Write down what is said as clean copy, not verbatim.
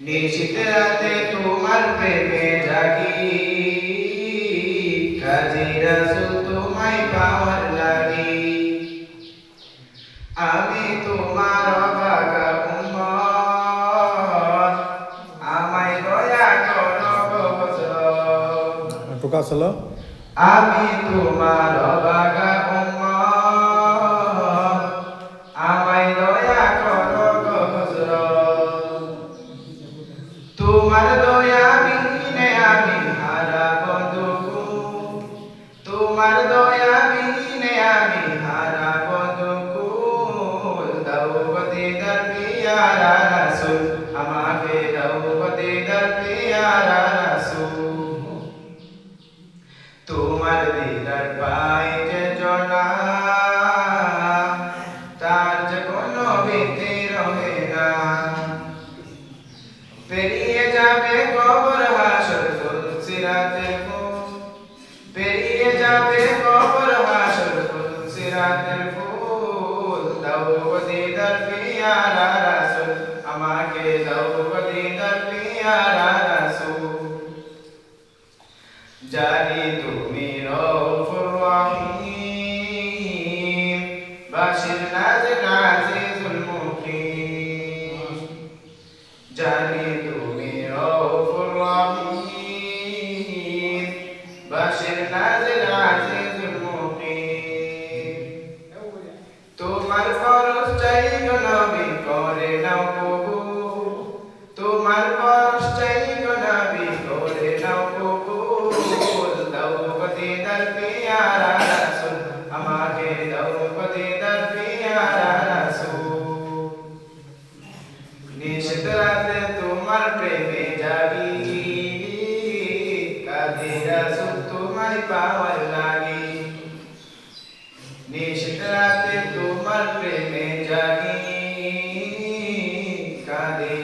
নিশিত রাতে তোমার প্রেমে জাগি, কাজী রাসূল তোমায় পাওয়ার লাগি। আমি তোমার অভাগা উম্মত, আমায় দয়া করো গো হযরত। প্রকাশ হলো আমি তোমার অভাগা উম্মত, আমায় দয়া করো গো হযরত। তোমার দয়া বিনে আমি হারা বন্ধু, তোমার দয়া বিনে আমি হারা বন্ধু। দাও গো দিদার পিয়ারা রাসূল, আমাকে দাও গো দিদার পিয়ারা রাসূল। তোমার দিদার পাই যে জনা, তার যে কোনো ভীতি রহে না। পেরিয়ে যাবে কবর হাসর ফুল সিরাতের ফুল, পেরিয়ে যাবে কবর হাসর ফুল সিরাতের ফুল। দাও গো দিদার পিয়ারা রাসূল, আমাকে দাও গো দিদার পিয়ারা রাসূল। জানি তুমি রউফুর রহিম, বাশির নাজির আজিজুল মুকিম। জানি তুমি রউফুর রহিম, বাশির নাজির আজিজুল মুকিম। তোমার পরশ চাই গো নবী, করে নাও কবুল। তোমার পরশ চাই গো নবী, করে নাও কবুল। দাও গো দিদার পিয়ারা রাসূল, আমাকে দাও গো দিদার পিয়ারা রাসূল। নিশিত রাতে তোমার প্রেমে জাগি, কাজী রাসূল তোমায় পাওয়ার লাগি। নিশিত রাতে তোমার প্রেমে জাগি, কাজী